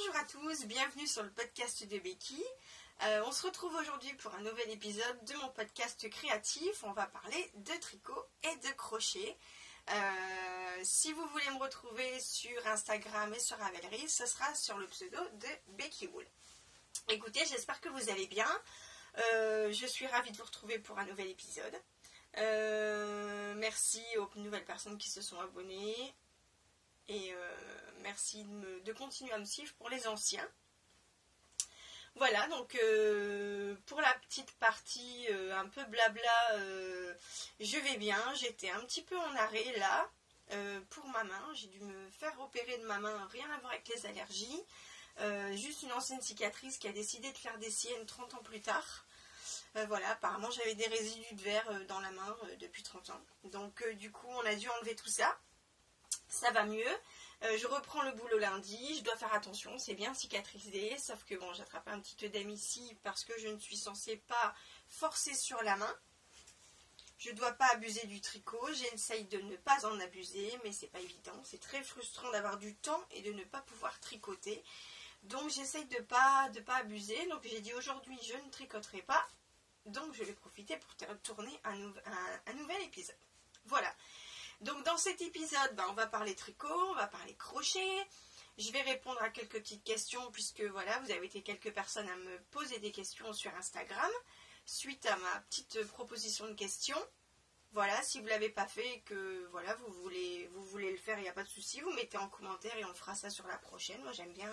Bonjour à tous, bienvenue sur le podcast de Becky. On se retrouve aujourd'hui pour un nouvel épisode de mon podcast créatif. On va parler de tricot et de crochet. Si vous voulez me retrouver sur Instagram et sur Ravelry, ce sera sur le pseudo de Becky Wool. Écoutez, j'espère que vous allez bien. Je suis ravie de vous retrouver pour un nouvel épisode. Merci aux nouvelles personnes qui se sont abonnées. Et merci de continuer à me suivre pour les anciens. Voilà, donc pour la petite partie un peu blabla, je vais bien. J'étais un petit peu en arrêt là pour ma main. J'ai dû me faire opérer de ma main, rien à voir avec les allergies. Juste une ancienne cicatrice qui a décidé de faire des siennes 30 ans plus tard. Voilà, apparemment j'avais des résidus de verre dans la main depuis 30 ans. Donc du coup on a dû enlever tout ça. Ça va mieux. Je reprends le boulot lundi. Je dois faire attention. C'est bien cicatrisé. Sauf que bon, j'attrape un petit œdème ici parce que je ne suis censée pas forcer sur la main. Je ne dois pas abuser du tricot. J'essaye de ne pas en abuser. Mais c'est pas évident. C'est très frustrant d'avoir du temps et de ne pas pouvoir tricoter. Donc j'essaye de pas abuser. Donc j'ai dit aujourd'hui je ne tricoterai pas. Donc je vais profiter pour tourner un nouvel épisode. Voilà. Donc dans cet épisode, on va parler tricot, on va parler crochet. Je vais répondre à quelques petites questions puisque voilà, vous avez été quelques personnes à me poser des questions sur Instagram suite à ma petite proposition de questions. Voilà, si vous ne l'avez pas fait et que voilà, vous voulez le faire, il n'y a pas de souci, vous mettez en commentaire et on fera ça sur la prochaine. Moi j'aime bien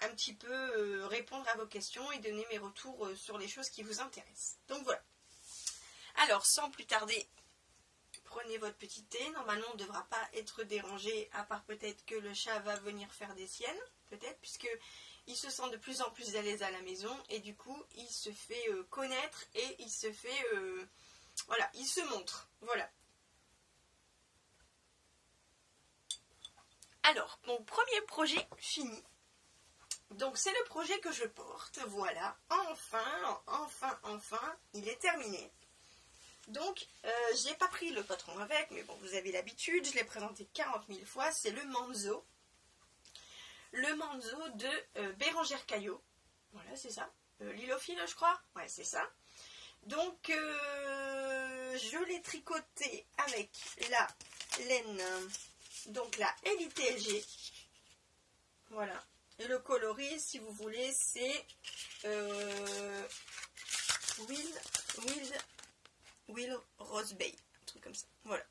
un petit peu répondre à vos questions et donner mes retours sur les choses qui vous intéressent. Donc voilà. Alors sans plus tarder, prenez votre petit thé. Normalement, on ne devra pas être dérangé, à part peut-être que le chat va venir faire des siennes, peut-être, puisqu'il se sent de plus en plus à l'aise à la maison, et du coup, il se fait connaître, et il se fait... voilà, il se montre. Voilà. Alors, mon premier projet fini. Donc, c'est le projet que je porte. Voilà. Enfin, il est terminé. Donc, je n'ai pas pris le patron avec, mais bon, vous avez l'habitude, je l'ai présenté 40 000 fois, c'est le Manzo. Le Manzo de Bérangère Caillot. Voilà, c'est ça. Lilophile, je crois. Ouais, c'est ça. Donc, je l'ai tricoté avec la laine, donc la Elite LG. Voilà. Et le coloris, si vous voulez, c'est Will Rose Bay, un truc comme ça. Voilà.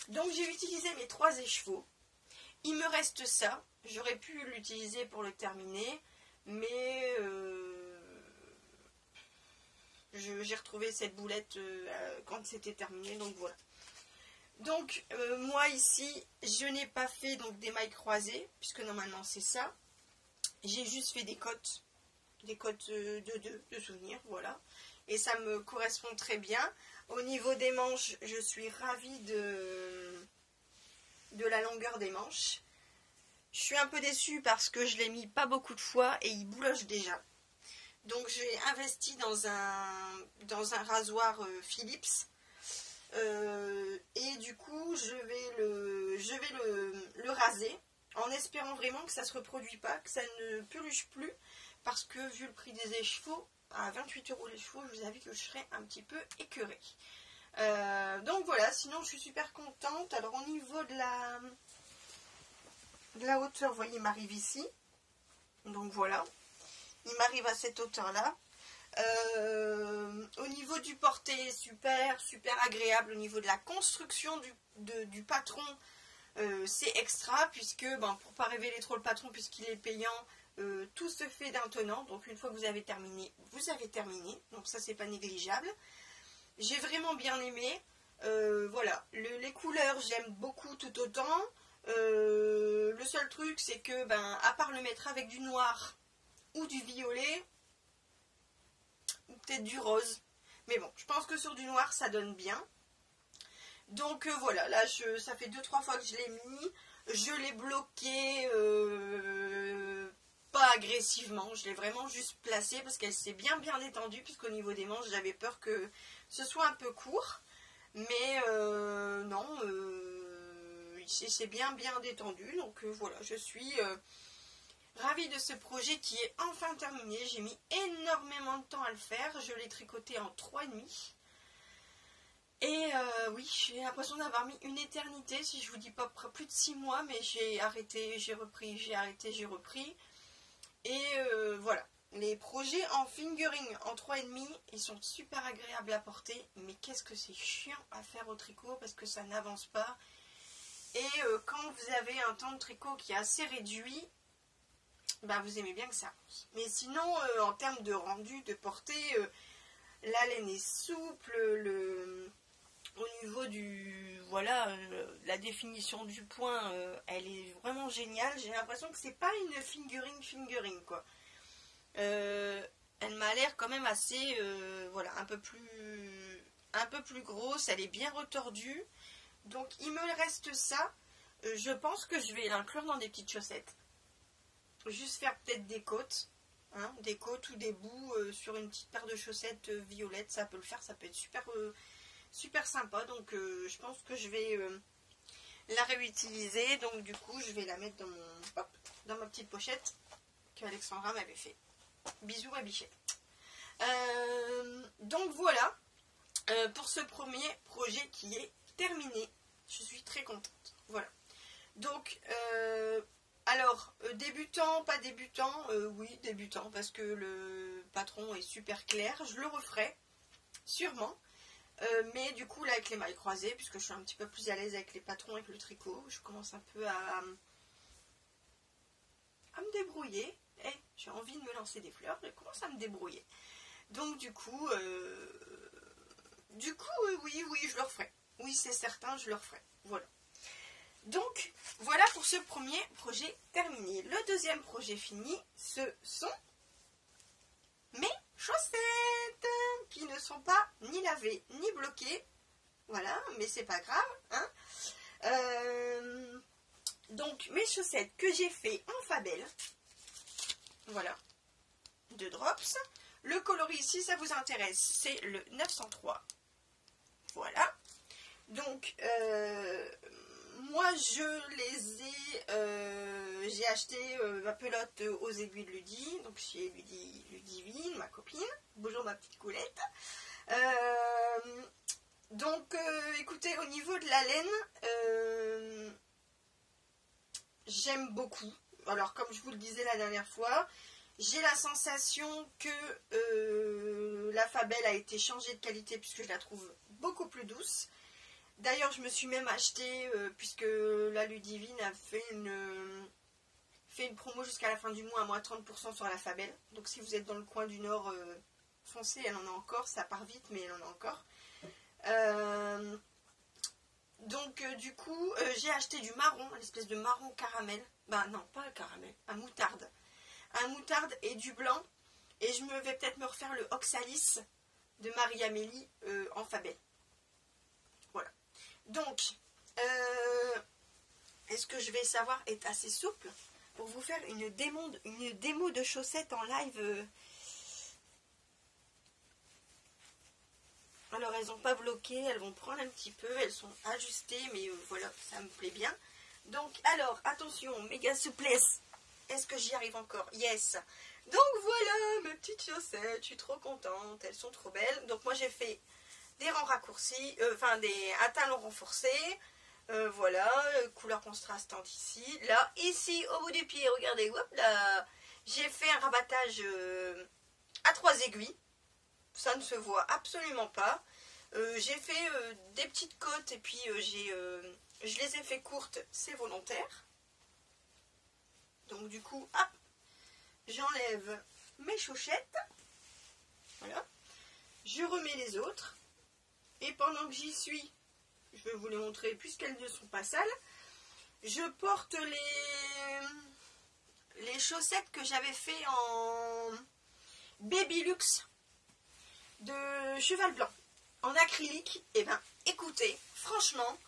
Donc j'ai utilisé mes 3 écheveaux. Il me reste ça. J'aurais pu l'utiliser pour le terminer, mais j'ai retrouvé cette boulette quand c'était terminé, donc voilà. Donc moi ici, je n'ai pas fait donc des mailles croisées, puisque normalement c'est ça. J'ai juste fait des côtes de 2 de souvenirs, voilà. Et ça me correspond très bien. Au niveau des manches, je suis ravie de la longueur des manches. Je suis un peu déçue parce que je l'ai mis pas beaucoup de fois et il bouloche déjà. Donc j'ai investi dans un rasoir Philips. Et du coup, je vais le raser en espérant vraiment que ça ne se reproduit pas, que ça ne peluche plus. Parce que vu le prix des écheveaux, à 28 € les chevaux, je vous avoue que je serais un petit peu écœurée. Donc voilà, sinon je suis super contente. Alors au niveau de la hauteur, vous voyez, il m'arrive ici. Donc voilà, il m'arrive à cette hauteur-là. Au niveau du porté, super agréable. Au niveau de la construction du patron, c'est extra, puisque, pour pas révéler trop le patron, puisqu'il est payant, tout se fait d'un tenant. Donc une fois que vous avez terminé, vous avez terminé. Donc ça, c'est pas négligeable. J'ai vraiment bien aimé. Voilà, les couleurs, j'aime beaucoup tout autant. Le seul truc, c'est que, à part le mettre avec du noir ou du violet, ou peut-être du rose. Mais bon, je pense que sur du noir, ça donne bien. Donc voilà, là, ça fait 2-3 fois que je l'ai mis. Je l'ai bloqué... pas agressivement, je l'ai vraiment juste placée parce qu'elle s'est bien étendue, puisqu'au niveau des manches j'avais peur que ce soit un peu court, mais non, c'est bien détendu. Donc voilà, je suis ravie de ce projet qui est enfin terminé. J'ai mis énormément de temps à le faire. Je l'ai tricoté en 3,5. Et oui, j'ai l'impression d'avoir mis une éternité, si je vous dis pas plus de 6 mois, mais j'ai arrêté, j'ai repris, j'ai arrêté, j'ai repris. Et voilà. Les projets en fingering en 3,5, ils sont super agréables à porter, mais qu'est-ce que c'est chiant à faire au tricot parce que ça n'avance pas. Et quand vous avez un temps de tricot qui est assez réduit, bah vous aimez bien que ça avance. Mais sinon, en termes de rendu, de portée, la laine est souple, au niveau du voilà, la définition du point, elle est vraiment géniale. J'ai l'impression que c'est pas une fingering quoi. Elle m'a l'air quand même assez voilà, un peu plus grosse, elle est bien retordue. Donc il me reste ça. Je pense que je vais l'inclure dans des petites chaussettes. Juste faire peut-être des côtes, hein, des côtes ou des bouts sur une petite paire de chaussettes violettes, ça peut le faire, ça peut être super sympa. Donc je pense que je vais la réutiliser. Donc du coup je vais la mettre dans ma petite pochette que Alexandra m'avait fait. Bisous à Bichette. Donc voilà pour ce premier projet qui est terminé. Je suis très contente. Voilà. Donc, alors, débutant, pas débutant, oui, débutant, parce que le patron est super clair. Je le referai, sûrement. Mais du coup, là, avec les mailles croisées, puisque je suis un petit peu plus à l'aise avec les patrons et avec le tricot, je commence un peu à me débrouiller. J'ai envie de me lancer des fleurs, je commence à me débrouiller. Donc du coup, oui, je le referai. Oui, c'est certain, je le referai. Voilà. Donc, voilà pour ce premier projet terminé. Le deuxième projet fini, ce sont mes chaussettes, qui ne sont pas ni lavées, ni bloquées. Voilà, mais c'est pas grave, hein. Donc, mes chaussettes que j'ai fait en Fabel. Voilà, 2 drops. Le coloris, si ça vous intéresse, c'est le 903. Voilà. Donc, moi, je les ai... j'ai acheté ma pelote aux aiguilles de Ludie. Donc, chez Ludivine, ma copine. Bonjour, ma petite coulette. Donc, écoutez, au niveau de la laine, j'aime beaucoup. Alors, comme je vous le disais la dernière fois, j'ai la sensation que la Fabel a été changée de qualité puisque je la trouve beaucoup plus douce. D'ailleurs, je me suis même acheté, puisque la Ludivine a fait une promo jusqu'à la fin du mois à moins 30% sur la Fabel. Donc, si vous êtes dans le coin du Nord, foncez, elle en a encore. Ça part vite, mais elle en a encore. Donc, du coup, j'ai acheté du marron, une espèce de marron caramel. Ben non, pas le caramel, un moutarde. Un moutarde et du blanc. Et je vais peut-être me refaire le Oxalis de Marie-Amélie en Fabel. Voilà. Donc, est-ce que je vais savoir être assez souple pour vous faire une démo de chaussettes en live. Alors, elles n'ont pas bloqué, elles vont prendre un petit peu, elles sont ajustées, mais voilà, ça me plaît bien. Donc, alors, attention, méga souplesse. Est-ce que j'y arrive encore? Yes. Donc, voilà, mes petites chaussettes, je suis trop contente, elles sont trop belles. Donc, moi, j'ai fait des rangs raccourcis, un talon renforcé. Voilà, couleur contrastante ici. Là, ici, au bout du pied, regardez, hop là, j'ai fait un rabattage à 3 aiguilles. Ça ne se voit absolument pas. J'ai fait des petites côtes et puis je les ai fait courtes, c'est volontaire. Donc du coup, hop, j'enlève mes chaussettes. Voilà. Je remets les autres. Et pendant que j'y suis, je vais vous les montrer puisqu'elles ne sont pas sales. Je porte les chaussettes que j'avais fait en Baby Luxe de cheval blanc en acrylique. Et ben écoutez, franchement,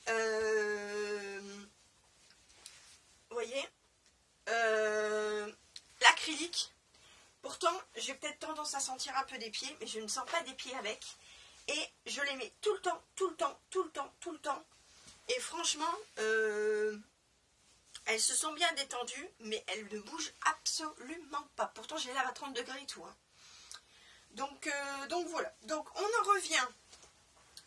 vous voyez, l'acrylique, pourtant j'ai peut-être tendance à sentir un peu des pieds, mais je ne sens pas des pieds avec. Et je les mets tout le temps. Et franchement, Elles se sont bien détendues, mais elles ne bougent absolument pas. Pourtant, je les lave à 30 degrés et tout. Hein. Donc voilà. Donc on en revient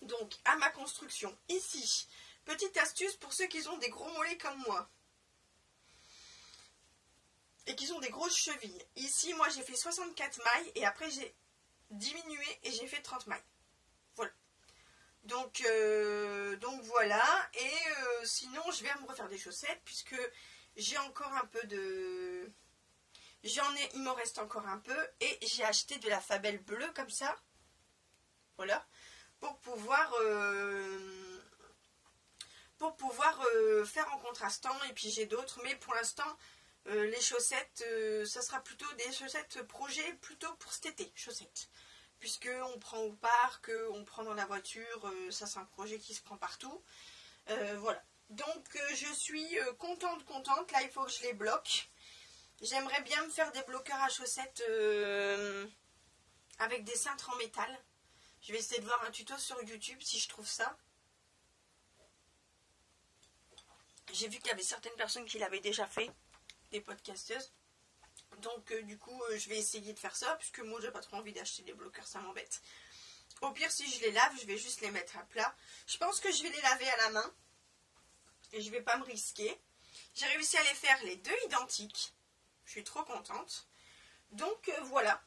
donc à ma construction. Ici, petite astuce pour ceux qui ont des gros mollets comme moi. Et qui ont des grosses chevilles. Ici, moi, j'ai fait 64 mailles et après, j'ai diminué et j'ai fait 30 mailles. Voilà. Donc voilà. Et sinon, je vais me refaire des chaussettes puisque j'ai encore un peu de... il m'en reste encore un peu. Et j'ai acheté de la Fabelle bleue comme ça. Voilà. Pour pouvoir faire en contrastant. Et puis j'ai d'autres. Mais pour l'instant... les chaussettes, ça sera plutôt des chaussettes projet, plutôt pour cet été, chaussettes. Puisque on prend au parc, on prend dans la voiture, ça c'est un projet qui se prend partout. Voilà. Donc je suis contente. Là il faut que je les bloque. J'aimerais bien me faire des bloqueurs à chaussettes avec des cintres en métal. Je vais essayer de voir un tuto sur YouTube si je trouve ça. J'ai vu qu'il y avait certaines personnes qui l'avaient déjà fait. Des podcasteuses. Donc du coup je vais essayer de faire ça puisque moi j'ai pas trop envie d'acheter des bloqueurs, ça m'embête. Au pire si je les lave je vais juste les mettre à plat. Je pense que je vais les laver à la main et je vais pas me risquer. J'ai réussi à les faire les deux identiques. Je suis trop contente. Donc voilà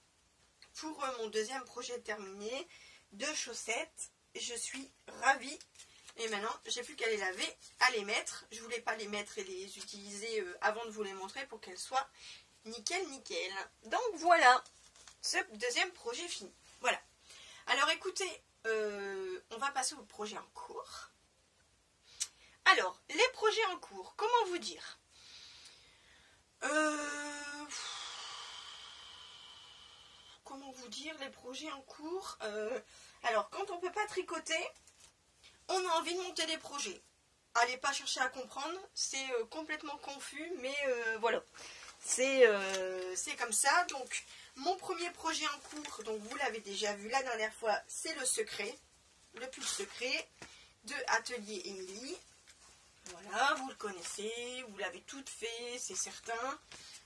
pour mon deuxième projet terminé de chaussettes. Je suis ravie. Et maintenant, j'ai plus qu'à les laver, à les mettre. Je voulais pas les mettre et les utiliser avant de vous les montrer pour qu'elles soient nickel. Donc voilà, ce deuxième projet fini. Voilà. Alors écoutez, on va passer au projet en cours. Alors, les projets en cours, comment vous dire ? Comment vous dire les projets en cours ? Alors, quand on ne peut pas tricoter... on a envie de monter des projets. Allez pas chercher à comprendre, c'est complètement confus, mais voilà. C'est comme ça. Donc, mon premier projet en cours, donc vous l'avez déjà vu la dernière fois, c'est le secret, le pull secret de Atelier Émilie. Voilà, vous le connaissez, vous l'avez tout fait, c'est certain.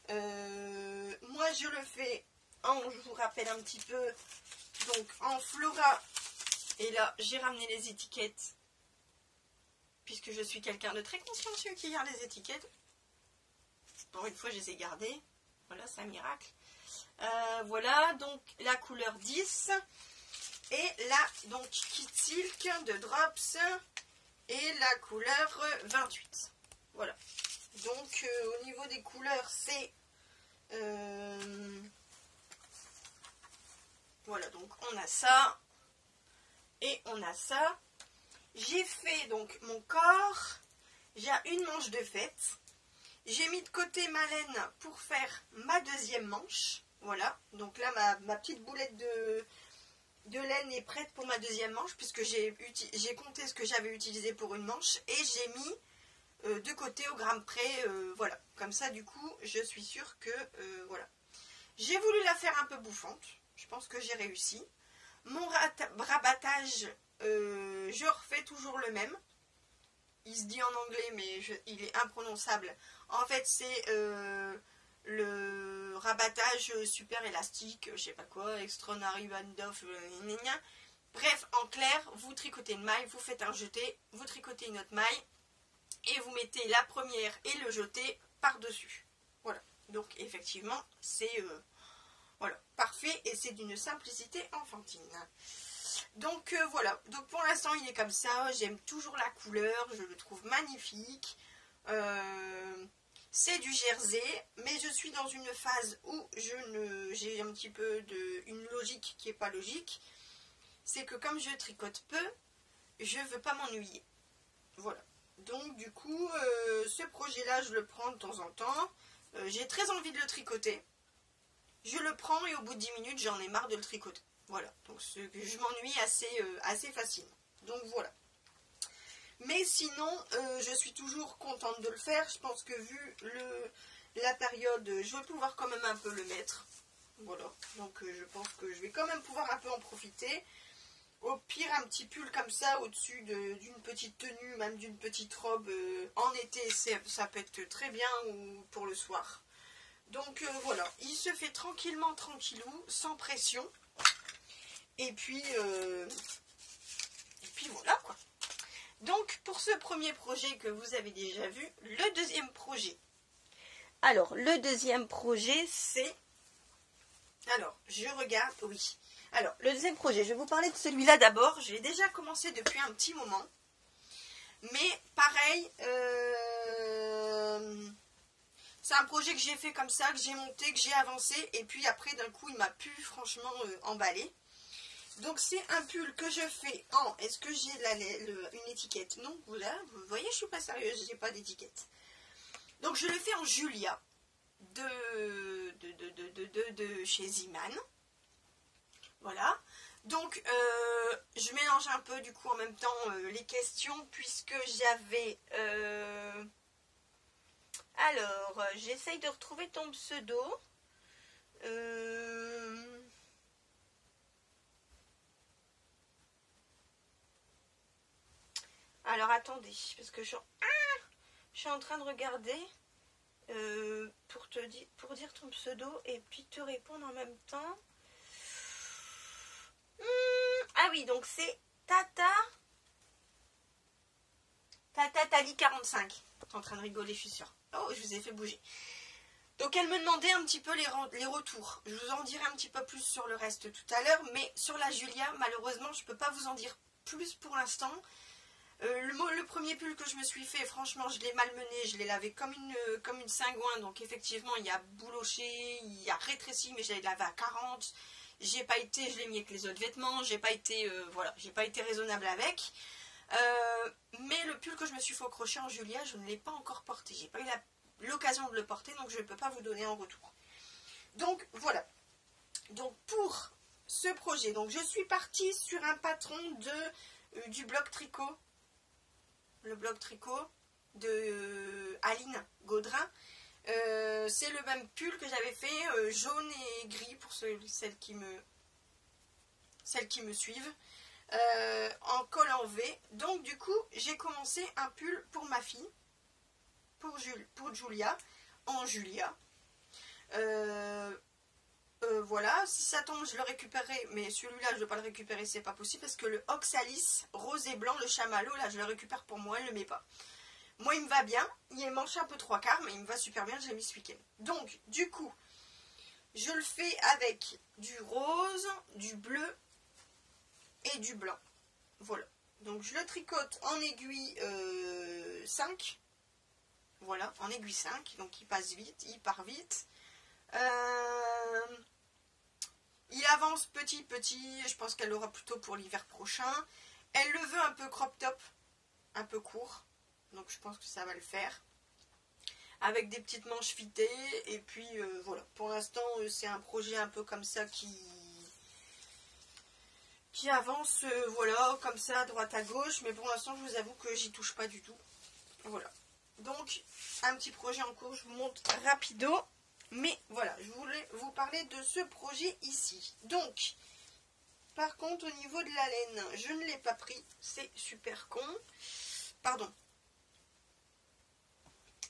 Moi, je le fais je vous rappelle un petit peu, donc en Flora. Et là, j'ai ramené les étiquettes, puisque je suis quelqu'un de très consciencieux qui garde les étiquettes. Pour une fois, je les ai gardées. Voilà, c'est un miracle. Voilà, donc la couleur 10. Et là, donc, Kit Silk de Drops. Et la couleur 28. Voilà. Donc, au niveau des couleurs, c'est... voilà, donc on a ça. Et on a ça. J'ai fait donc mon corps. J'ai une manche de fête. J'ai mis de côté ma laine pour faire ma deuxième manche. Voilà. Donc là, ma petite boulette de laine est prête pour ma deuxième manche. Puisque j'ai compté ce que j'avais utilisé pour une manche. Et j'ai mis de côté au gramme près. Voilà. Comme ça, du coup, je suis sûre que... voilà. J'ai voulu la faire un peu bouffante. Je pense que j'ai réussi. Mon rabattage, je refais toujours le même. Il se dit en anglais, mais il est imprononçable. En fait, c'est le rabattage super élastique, je sais pas quoi, extraordinary band of... Bref, en clair, vous tricotez une maille, vous faites un jeté, vous tricotez une autre maille, et vous mettez la première et le jeté par-dessus. Voilà. Donc, effectivement, c'est... voilà, parfait et c'est d'une simplicité enfantine. Donc voilà, donc pour l'instant il est comme ça, j'aime toujours la couleur, je le trouve magnifique. C'est du jersey, mais je suis dans une phase où j'ai un petit peu une logique qui n'est pas logique. C'est que comme je tricote peu, je ne veux pas m'ennuyer. Voilà, donc du coup ce projet là je le prends de temps en temps. J'ai très envie de le tricoter. Je le prends et au bout de 10 minutes, j'en ai marre de le tricoter. Voilà, donc je m'ennuie assez facilement. Donc voilà. Mais sinon, je suis toujours contente de le faire. Je pense que vu la période, je vais pouvoir quand même un peu le mettre. Voilà, donc je pense que je vais quand même pouvoir un peu en profiter. Au pire, un petit pull comme ça au-dessus d'une petite tenue, même d'une petite robe en été, ça peut être très bien ou pour le soir. Donc voilà, il se fait tranquillement, tranquillou, sans pression. Et puis voilà quoi. Donc pour ce premier projet que vous avez déjà vu, le deuxième projet. Alors le deuxième projet c'est... Alors je regarde, oui. Alors le deuxième projet, je vais vous parler de celui-là d'abord. Je l'ai déjà commencé depuis un petit moment. Mais pareil, c'est un projet que j'ai fait comme ça, que j'ai monté, que j'ai avancé. Et puis après d'un coup il m'a pu franchement emballer. Donc c'est un pull que je fais en... Est-ce que j'ai une étiquette? Non, voilà, vous voyez, je suis pas sérieuse, j'ai pas d'étiquette. Donc je le fais en Julia de chez Ziman. Voilà. Donc je mélange un peu du coup en même temps les questions puisque j'avais... Alors, j'essaye de retrouver ton pseudo. Alors attendez, parce que je suis en train de regarder pour dire ton pseudo et puis te répondre en même temps. Ah oui, donc c'est Tata Tali 45. T'es en train de rigoler, je suis sûre. Oh, je vous ai fait bouger. Donc elle me demandait un petit peu les retours. Je vous en dirai un petit peu plus sur le reste tout à l'heure, mais sur la Julia, malheureusement, je ne peux pas vous en dire plus pour l'instant. Le premier pull que je me suis fait, franchement, je l'ai malmené, je l'ai lavé comme une cingouin, donc effectivement, il y a bouloché, il y a rétréci, mais je l'ai lavé à 40. J'ai pas été, je l'ai mis avec les autres vêtements, j'ai pas été, voilà, j'ai pas été raisonnable avec. Mais le pull que je me suis fait au crochet en Julia, je ne l'ai pas encore porté. J'ai pas eu l'occasion de le porter, donc je ne peux pas vous donner en retour. Donc voilà. Donc pour ce projet, donc je suis partie sur un patron du blog tricot. Le blog tricot de Aline Gaudrin. C'est le même pull que j'avais fait jaune et gris pour celles qui me suivent. En col en V. Donc du coup j'ai commencé un pull pour ma fille, pour Julia, en Julia. Voilà, si ça tombe je le récupérerai, mais celui-là je ne vais pas le récupérer, c'est pas possible parce que le Oxalis rose et blanc, le chamallow, là je le récupère pour moi, elle ne le met pas. Moi il me va bien, il est manché un peu 3/4, mais il me va super bien, je l'ai mis ce week-end. Donc du coup je le fais avec du rose, du bleu et du blanc. Voilà. Donc je le tricote en aiguille 5. Voilà, en aiguille 5. Donc il passe vite, il part vite. Il avance petit. Je pense qu'elle l'aura plutôt pour l'hiver prochain. Elle le veut un peu crop top, un peu court. Donc je pense que ça va le faire. Avec des petites manches fitées. Et puis voilà. Pour l'instant, c'est un projet un peu comme ça qui avance, voilà, comme ça, à droite à gauche. Mais pour l'instant, je vous avoue que j'y touche pas du tout. Voilà. Donc, un petit projet en cours, je vous montre rapido. Mais voilà, je voulais vous parler de ce projet ici. Donc, par contre, au niveau de la laine, je ne l'ai pas pris. C'est super con. Pardon.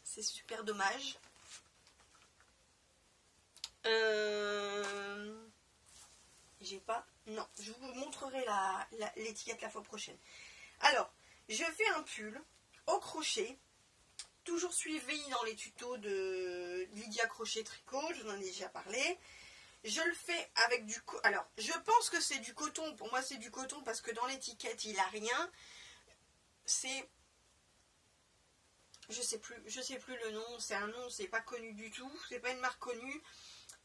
C'est super dommage. J'ai pas... Non, je vous montrerai l'étiquette la fois prochaine. Alors, je fais un pull au crochet. Toujours suivi dans les tutos de Lydia Crochet Tricot, je vous en ai déjà parlé. Je le fais avec du... Alors, je pense que c'est du coton. Pour moi, c'est du coton parce que dans l'étiquette, il n'a rien. C'est... Je sais plus le nom. C'est un nom, c'est pas connu du tout. C'est pas une marque connue.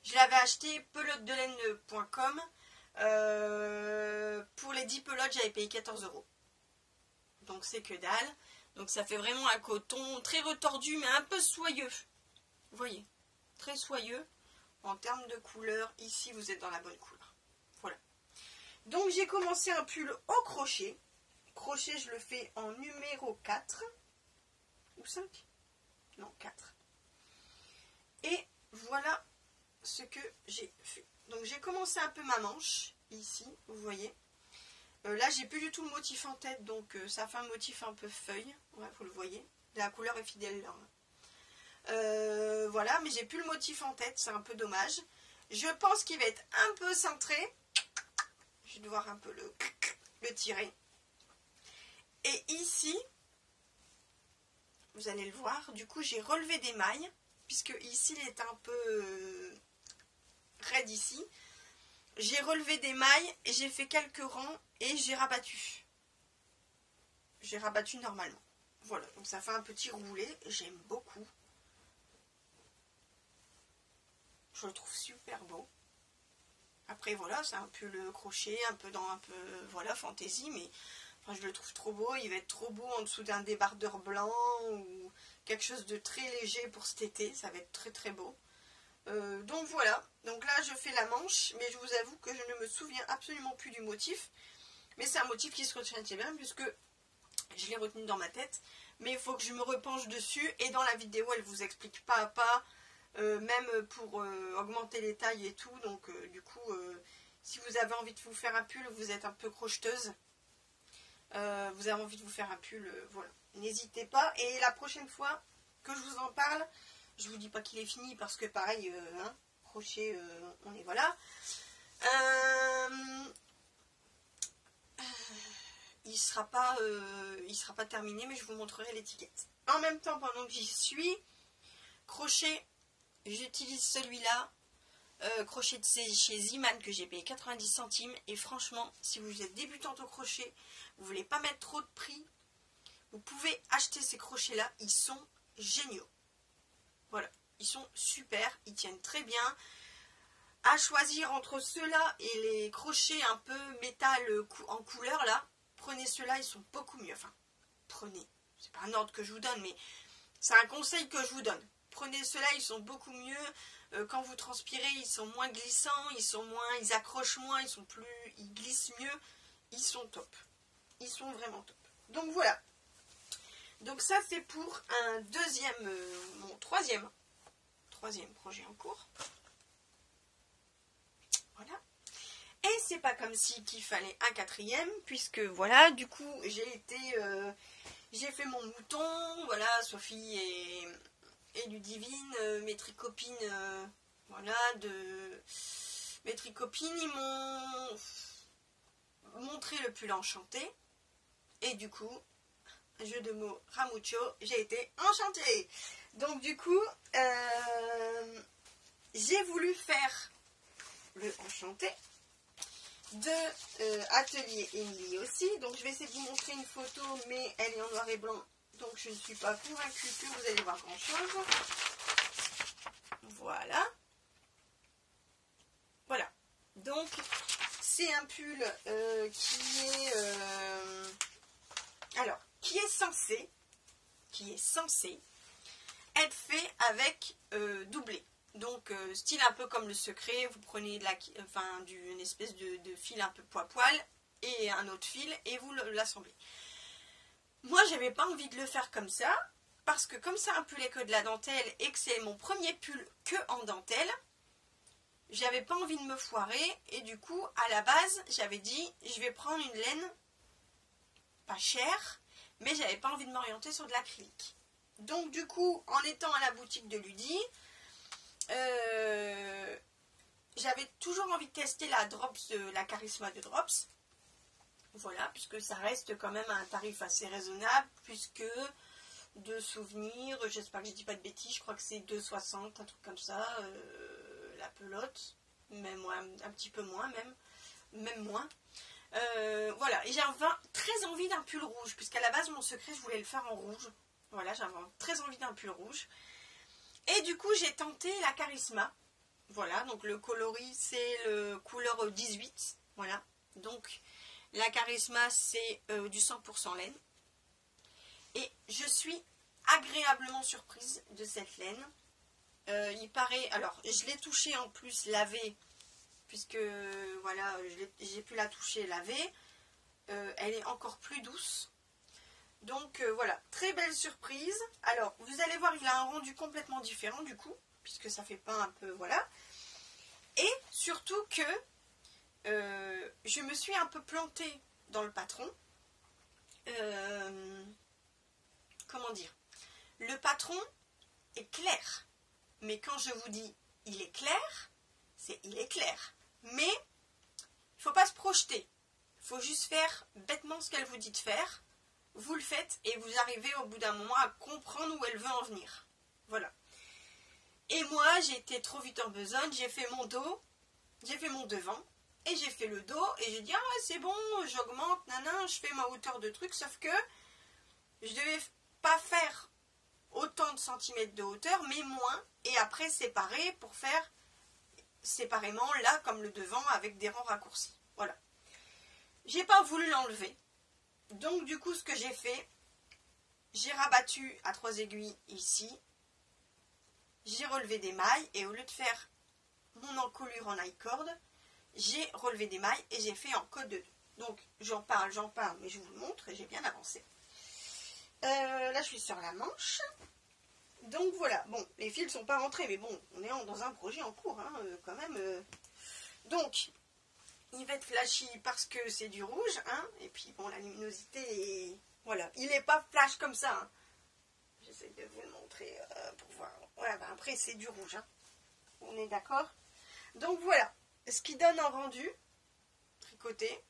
Je l'avais acheté pelottedelaine.com. Pour les 10 pelotes, j'avais payé 14 €. Donc, c'est que dalle. Donc ça fait vraiment un coton très retordu mais un peu soyeux. Vous voyez, très soyeux. En termes de couleur, ici vous êtes dans la bonne couleur. Voilà. Donc j'ai commencé un pull au crochet. Crochet, je le fais en numéro 4. Ou 5 ? Non, 4. Et voilà ce que j'ai fait. Donc j'ai commencé un peu ma manche, ici, vous voyez. Là, j'ai plus du tout le motif en tête, donc ça fait un motif un peu feuille. Ouais, vous le voyez. La couleur est fidèle là. Voilà, mais j'ai plus le motif en tête, c'est un peu dommage. Je pense qu'il va être un peu cintré. Je vais devoir un peu le tirer. Et ici, vous allez le voir, du coup j'ai relevé des mailles, puisque ici il est un peu raide ici. J'ai relevé des mailles et j'ai fait quelques rangs et j'ai rabattu. J'ai rabattu normalement. Voilà, donc ça fait un petit roulé, j'aime beaucoup. Je le trouve super beau. Après voilà, c'est un peu le crochet, un peu voilà, fantaisie, mais enfin, je le trouve trop beau. Il va être trop beau en dessous d'un débardeur blanc ou quelque chose de très léger pour cet été. Ça va être très très beau. Donc voilà, donc là je fais la manche, mais je vous avoue que je ne me souviens absolument plus du motif. Mais c'est un motif qui se retient bien puisque je l'ai retenu dans ma tête. Mais il faut que je me repenche dessus et dans la vidéo elle vous explique pas à pas. Même pour augmenter les tailles et tout, donc du coup si vous avez envie de vous faire un pull, vous êtes un peu crocheteuse, vous avez envie de vous faire un pull, voilà, n'hésitez pas. Et la prochaine fois que je vous en parle, je vous dis pas qu'il est fini parce que pareil, hein, crochet, on est voilà, il sera pas terminé, mais je vous montrerai l'étiquette. En même temps, pendant que j'y suis, crochet, j'utilise celui-là, crochet de chez Ziman, que j'ai payé 90 centimes. Et franchement, si vous êtes débutante au crochet, vous voulez pas mettre trop de prix, vous pouvez acheter ces crochets-là. Ils sont géniaux. Voilà, ils sont super, ils tiennent très bien. À choisir entre ceux-là et les crochets un peu métal en couleur, là, prenez ceux-là, ils sont beaucoup mieux. Enfin, prenez. C'est pas un ordre que je vous donne, mais c'est un conseil que je vous donne. Prenez ceux-là, ils sont beaucoup mieux. Quand vous transpirez, ils sont moins glissants, ils accrochent moins, ils glissent mieux. Ils sont top. Ils sont vraiment top. Donc voilà. Donc ça c'est pour un deuxième, mon troisième projet en cours. Voilà. Et c'est pas comme si qu'il fallait un quatrième, puisque voilà, du coup j'ai fait mon mouton, voilà, Sophie et Ludivine, mes tricopines, voilà, mes tricopines, ils m'ont montré le pull enchanté, et du coup, jeu de mots Ramucho, j'ai été enchantée. Donc du coup, j'ai voulu faire le enchanté de Atelier Emily aussi. Donc je vais essayer de vous montrer une photo, mais elle est en noir et blanc, donc je ne suis pas convaincue que vous allez voir grand chose. Voilà. Voilà. Donc c'est un pull qui est censé être fait avec doublé. Donc style un peu comme le secret, vous prenez une espèce de fil un peu poil et un autre fil et vous l'assemblez. Moi j'avais pas envie de le faire comme ça, parce que comme c'est un pull que de la dentelle et que c'est mon premier pull que en dentelle, j'avais pas envie de me foirer, et du coup à la base j'avais dit je vais prendre une laine pas chère, mais j'avais pas envie de m'orienter sur de l'acrylique. Donc du coup, en étant à la boutique de Ludi, j'avais toujours envie de tester la Charisma de Drops. Voilà, puisque ça reste quand même à un tarif assez raisonnable, puisque de souvenirs, j'espère que je dis pas de bêtises, je crois que c'est 2,60, un truc comme ça, la pelote, même un petit peu moins même moins. Voilà, et j'avais très envie d'un pull rouge, puisqu'à la base mon secret je voulais le faire en rouge. Voilà, j'avais très envie d'un pull rouge. Et du coup j'ai tenté la Charisma. Voilà, donc le coloris c'est le couleur 18. Voilà, donc la Charisma c'est du 100% laine. Et je suis agréablement surprise de cette laine. Il paraît, alors je l'ai touché en plus lavé, puisque voilà, j'ai pu la toucher lavée. Elle est encore plus douce. Donc voilà, très belle surprise. Alors vous allez voir, il a un rendu complètement différent du coup, puisque ça fait pas un peu, voilà. Et surtout que je me suis un peu plantée dans le patron. Comment dire? Le patron est clair. Mais quand je vous dis il est clair, c'est il est clair. Mais il ne faut pas se projeter. Il faut juste faire bêtement ce qu'elle vous dit de faire. Vous le faites et vous arrivez au bout d'un moment à comprendre où elle veut en venir. Voilà. Et moi, j'ai été trop vite en besogne, j'ai fait mon dos, j'ai fait mon devant, et j'ai fait le dos, et j'ai dit, ah c'est bon, j'augmente, nanan, je fais ma hauteur de truc, sauf que je devais pas faire autant de centimètres de hauteur, mais moins, et après séparer pour faire séparément, là, comme le devant, avec des rangs raccourcis. Voilà. J'ai pas voulu l'enlever. Donc du coup, ce que j'ai fait, j'ai rabattu à 3 aiguilles ici, j'ai relevé des mailles, et au lieu de faire mon encolure en I-cord, j'ai relevé des mailles et j'ai fait en code de 2. Donc j'en parle, mais je vous le montre et j'ai bien avancé. Là je suis sur la manche. Donc voilà, bon, les fils ne sont pas rentrés, mais bon, on est dans un projet en cours, hein, quand même. Donc, il va être flashy parce que c'est du rouge, hein, et puis bon, la luminosité, voilà, il n'est pas flash comme ça, hein. J'essaie de vous le montrer pour voir. Voilà, bah après c'est du rouge, hein. On est d'accord? Donc voilà, ce qui donne un rendu tricoté.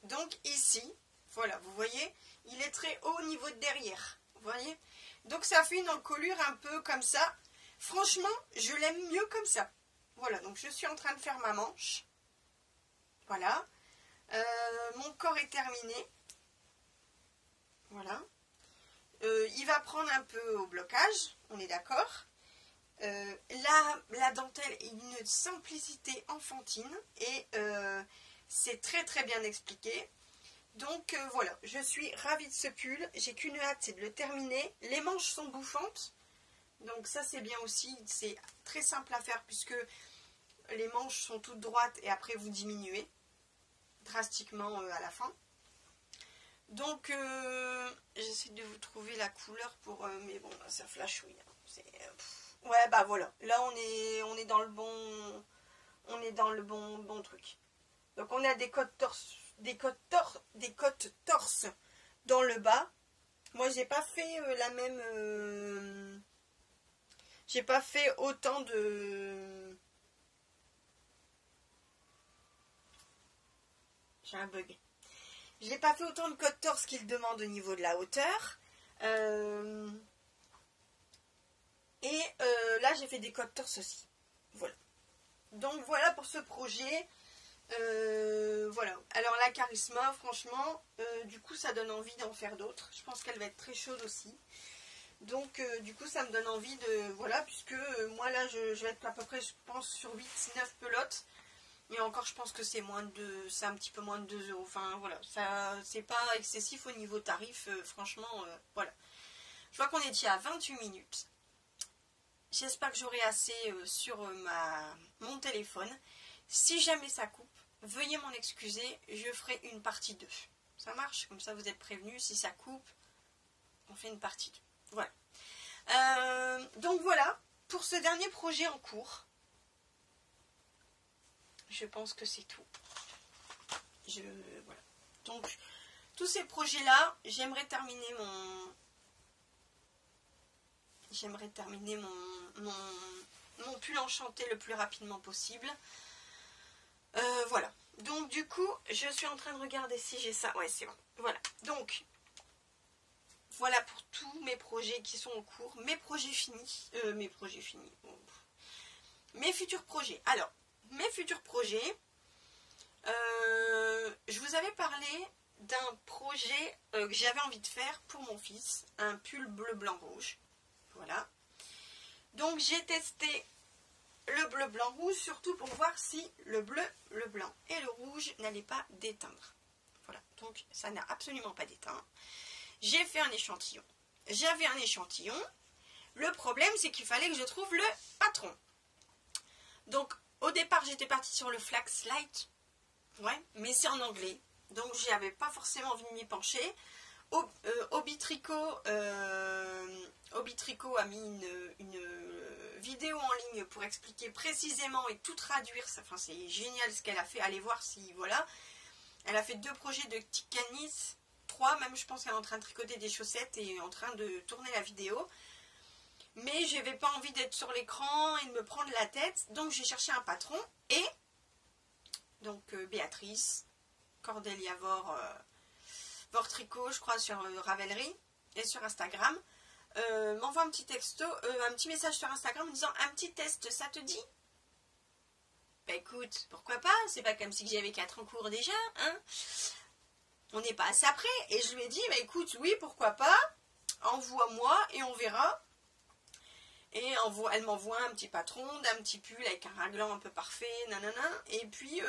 Donc ici, voilà, vous voyez, il est très haut au niveau de derrière. Vous voyez? Donc ça fait une encolure un peu comme ça. Franchement, je l'aime mieux comme ça. Voilà, donc je suis en train de faire ma manche. Voilà. Mon corps est terminé. Voilà. Il va prendre un peu au blocage, on est d'accord. La dentelle est une simplicité enfantine et c'est très très bien expliqué. Donc voilà, je suis ravie de ce pull. J'ai qu'une hâte, c'est de le terminer. Les manches sont bouffantes, donc ça c'est bien aussi. C'est très simple à faire puisque les manches sont toutes droites et après vous diminuez drastiquement à la fin. Donc j'essaie de vous trouver la couleur pour... mais bon, ça flashouille. Hein. Ouais, bah voilà. Là on est dans le bon... On est dans le bon truc. Donc on a des côtes torse. Des côtes torse dans le bas. Moi j'ai pas fait la même j'ai pas fait autant de... J'ai un bug. Je n'ai pas fait autant de côtes torse qu'il demande au niveau de la hauteur. Là j'ai fait des côtes torse aussi. Voilà. Donc voilà pour ce projet. Voilà. Alors la charisma, franchement, du coup ça donne envie d'en faire d'autres. Je pense qu'elle va être très chaude aussi. Donc du coup ça me donne envie de... Voilà, puisque moi là je vais être à peu près, je pense, sur 8-9 pelotes. Et encore je pense que c'est un petit peu moins de 2 €. Enfin voilà, ça c'est pas excessif au niveau tarif, franchement, voilà. Je vois qu'on est à 28 minutes. J'espère que j'aurai assez sur mon téléphone. Si jamais ça coupe, veuillez m'en excuser, je ferai une partie 2. Ça marche? Comme ça vous êtes prévenus, si ça coupe, on fait une partie 2. Voilà. Donc voilà, pour ce dernier projet en cours, je pense que c'est tout. Voilà. Donc, tous ces projets-là, j'aimerais terminer mon pull enchanté le plus rapidement possible. Voilà. Donc du coup, je suis en train de regarder si j'ai ça. Ouais, c'est bon. Voilà. Donc, voilà pour tous mes projets qui sont en cours. Mes projets finis. Bon. Mes futurs projets. Alors, mes futurs projets. Je vous avais parlé d'un projet que j'avais envie de faire pour mon fils. Un pull bleu, blanc, rouge. Voilà. Donc, j'ai testé le bleu, blanc, rouge, surtout pour voir si le bleu, le blanc et le rouge n'allaient pas déteindre. Voilà, donc ça n'a absolument pas déteint. J'ai fait un échantillon. J'avais un échantillon. Le problème, c'est qu'il fallait que je trouve le patron. Donc, au départ, j'étais partie sur le Flax Light. Ouais, mais c'est en anglais. Donc, j'y avais pas forcément envie de m'y pencher. Obitricot a mis une vidéo en ligne pour expliquer précisément et tout traduire. Enfin, c'est génial ce qu'elle a fait. Allez voir si, voilà. Elle a fait 2 projets de Ticanis, 3 même, je pense qu'elle est en train de tricoter des chaussettes et en train de tourner la vidéo. Mais je n'avais pas envie d'être sur l'écran et de me prendre la tête, donc j'ai cherché un patron et donc Béatrice, Cordelia Vor Tricot, je crois, sur Ravelry et sur Instagram, m'envoie un petit texto, un petit message sur Instagram en disant un petit test, ça te dit? Bah écoute, pourquoi pas, c'est pas comme si j'avais 4 en cours déjà, hein. On n'est pas assez après, et je lui ai dit, bah écoute, oui, pourquoi pas, envoie-moi et on verra. Et elle m'envoie un petit patron d'un petit pull avec un raglan un peu parfait, nanana. Et puis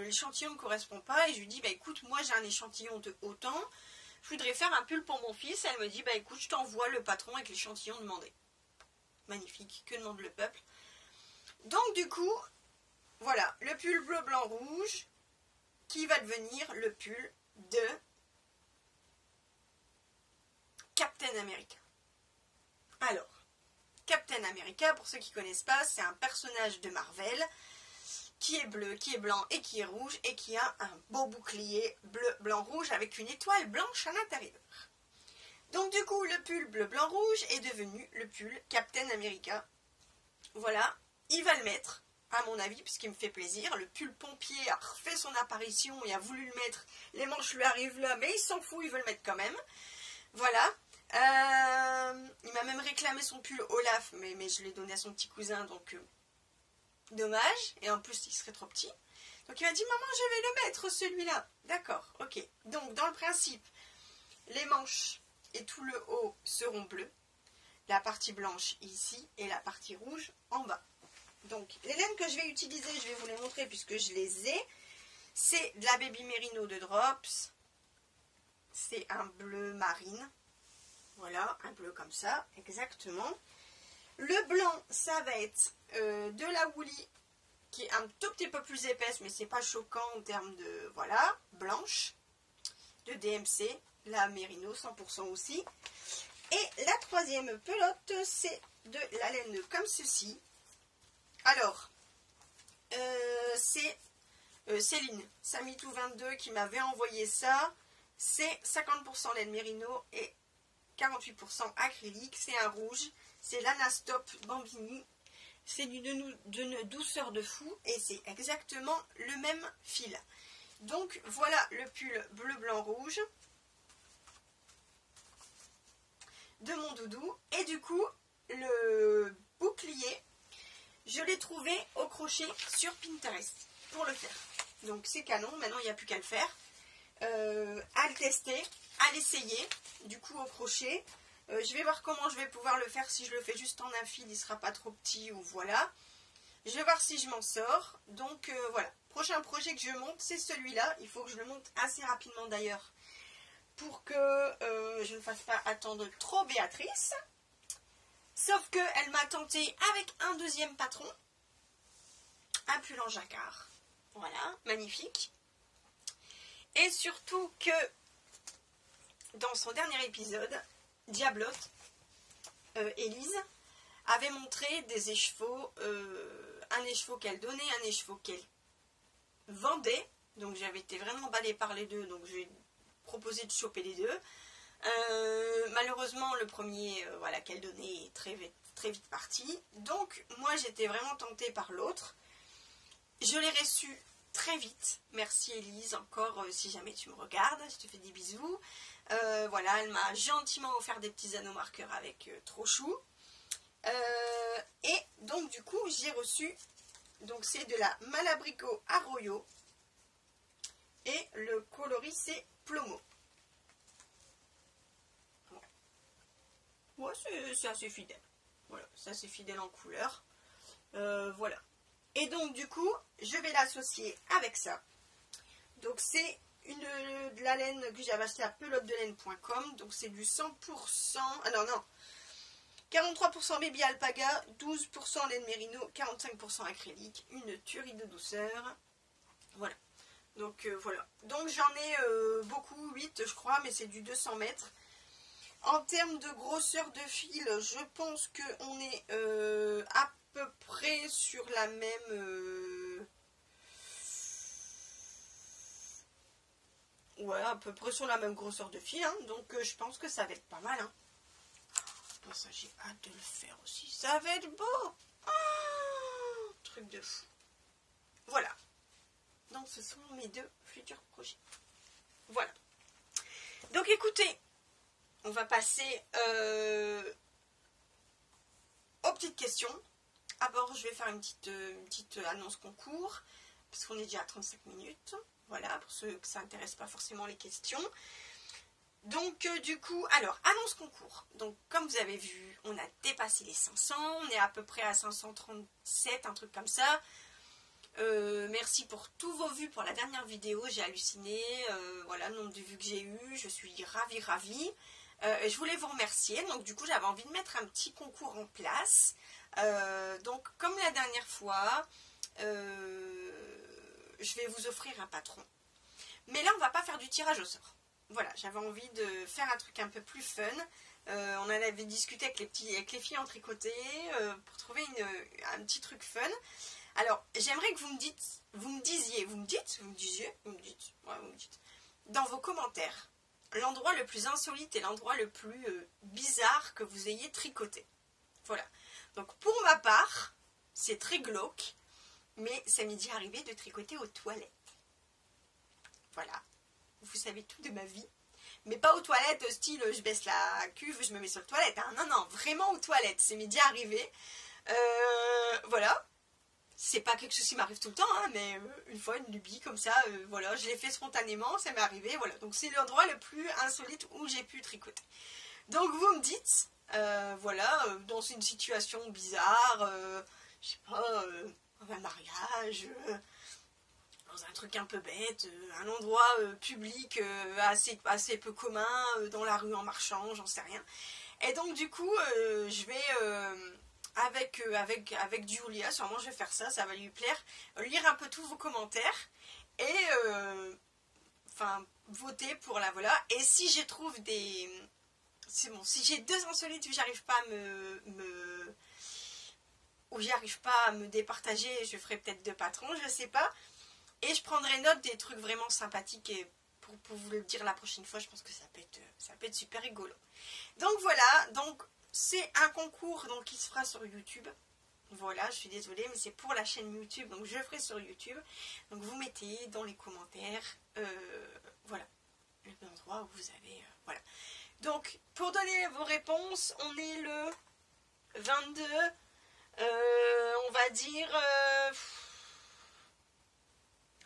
l'échantillon ne me correspond pas. Et je lui dis, bah écoute, moi j'ai un échantillon de autant. Je voudrais faire un pull pour mon fils. Elle me dit, bah écoute, je t'envoie le patron avec l'échantillon demandé. Magnifique, que demande le peuple. Donc du coup, voilà, le pull bleu, blanc, rouge, qui va devenir le pull de Captain America. Alors, Captain America, pour ceux qui ne connaissent pas, c'est un personnage de Marvel qui est bleu, qui est blanc et qui est rouge et qui a un beau bouclier bleu, blanc, rouge avec une étoile blanche à l'intérieur. Donc du coup, le pull bleu, blanc, rouge est devenu le pull Captain America. Voilà, il va le mettre, à mon avis, puisqu'il me fait plaisir. Le pull pompier a refait son apparition et a voulu le mettre. Les manches lui arrivent là, mais il s'en fout, il veut le mettre quand même. Voilà. Il m'a même réclamé son pull Olaf, mais je l'ai donné à son petit cousin, donc dommage. Et en plus, il serait trop petit. Donc il m'a dit, maman, je vais le mettre, celui-là. D'accord, ok. Donc dans le principe, les manches et tout le haut seront bleus. La partie blanche ici et la partie rouge en bas. Donc les laines que je vais utiliser, je vais vous les montrer puisque je les ai. C'est de la Baby Merino de Drops. C'est un bleu marine. Voilà, un bleu comme ça, exactement. Le blanc, ça va être de la Woolly, qui est un tout petit peu plus épaisse, mais c'est pas choquant en termes de, voilà, blanche, de DMC, la Merino, 100% aussi. Et la troisième pelote, c'est de la laine comme ceci. Alors, c'est Céline, Samitou22 qui m'avait envoyé ça. C'est 50% laine Merino et 48% acrylique, c'est un rouge, c'est l'Anastop Bambini, c'est d'une douceur de fou et c'est exactement le même fil. Donc voilà le pull bleu, blanc, rouge de mon doudou. Et du coup, le bouclier, je l'ai trouvé au crochet sur Pinterest pour le faire. Donc c'est canon, maintenant il n'y a plus qu'à le faire. À le tester, à l'essayer, du coup au crochet. Je vais voir comment je vais pouvoir le faire. Si je le fais juste en un fil, il ne sera pas trop petit ou voilà. Je vais voir si je m'en sors. Donc voilà, prochain projet que je monte, c'est celui-là. Il faut que je le monte assez rapidement d'ailleurs pour que je ne fasse pas attendre trop Béatrice. Sauf qu'elle m'a tenté avec un deuxième patron, un pull en jacquard. Voilà, magnifique. Et surtout que dans son dernier épisode, Diablotte, Élise, avait montré des écheveaux, un écheveau qu'elle donnait, un écheveau qu'elle vendait. Donc j'avais été vraiment emballée par les deux, donc j'ai proposé de choper les deux. Malheureusement, le premier voilà, qu'elle donnait est très vite parti. Donc moi j'étais vraiment tentée par l'autre. Je l'ai reçu très vite. Merci Élise, encore si jamais tu me regardes, je te fais des bisous. Voilà, elle m'a gentiment offert des petits anneaux marqueurs avec trop chou. Et donc du coup j'ai reçu, donc c'est de la Malabrigo Arroyo et le coloris c'est Plomo. Ouais, c'est assez fidèle. Voilà, c'est assez fidèle en couleur. Voilà. Et donc du coup, je vais l'associer avec ça. Donc c'est de la laine que j'avais acheté à pelote-de-laine.com. Donc c'est du 100%... Ah non, non. 43% baby alpaga, 12% laine mérino, 45% acrylique. Une tuerie de douceur. Voilà. Donc voilà. Donc j'en ai beaucoup, 8 je crois, mais c'est du 200 mètres. En termes de grosseur de fil, je pense qu'on est à peu près sur la même... ouais, à peu près sur la même grosseur de fil, hein, donc je pense que ça va être pas mal. Hein. Bon, ça, j'ai hâte de le faire aussi. Ça va être beau. Oh, truc de fou. Voilà. Donc, ce sont mes 2 futurs projets. Voilà. Donc, écoutez, on va passer aux petites questions. D'abord, je vais faire une petite annonce concours, parce qu'on est déjà à 35 minutes. Voilà, pour ceux que ça n'intéresse pas forcément les questions. Donc, du coup, alors, annonce concours. Donc, comme vous avez vu, on a dépassé les 500. On est à peu près à 537, un truc comme ça. Merci pour tous vos vues pour la dernière vidéo. J'ai halluciné. Voilà, le nombre de vues que j'ai eu. Je suis ravie. Je voulais vous remercier. Donc, du coup, j'avais envie de mettre un petit concours en place. Donc, comme la dernière fois, je vais vous offrir un patron. Mais là, on va pas faire du tirage au sort. Voilà, j'avais envie de faire un truc un peu plus fun. On en avait discuté avec les filles en tricoté pour trouver un petit truc fun. Alors, j'aimerais que vous me disiez dans vos commentaires l'endroit le plus insolite et l'endroit le plus bizarre que vous ayez tricoté. Voilà. Donc, pour ma part, c'est très glauque, mais ça m'est déjà arrivé de tricoter aux toilettes. Voilà. Vous savez tout de ma vie. Mais pas aux toilettes, style je baisse la cuve, je me mets sur le toilette. Hein. Non, vraiment aux toilettes. C'est m'est déjà arrivé. Voilà. C'est pas quelque chose qui m'arrive tout le temps, hein, mais une fois, une lubie comme ça, voilà, je l'ai fait spontanément, ça m'est arrivé. Voilà. Donc c'est l'endroit le plus insolite où j'ai pu tricoter. Donc vous me dites, voilà, dans une situation bizarre, je sais pas, dans un mariage... dans un truc un peu bête, un endroit public assez peu commun, dans la rue en marchant, j'en sais rien. Et donc du coup, je vais, avec Julia, sûrement je vais faire ça, ça va lui plaire, lire un peu tous vos commentaires et voter pour la voilà. Et si je trouve des... C'est bon, si j'ai 2 insolites où j'arrive pas à me départager, je ferai peut-être 2 patrons, je sais pas. Et je prendrai note des trucs vraiment sympathiques et pour vous le dire la prochaine fois, je pense que ça peut être super rigolo. Donc voilà, donc c'est un concours donc, qui se fera sur YouTube. Voilà, je suis désolée, mais c'est pour la chaîne YouTube, donc je le ferai sur YouTube. Donc vous mettez dans les commentaires, voilà, l'endroit où vous avez, voilà. Donc, pour donner vos réponses, on est le 22, on va dire...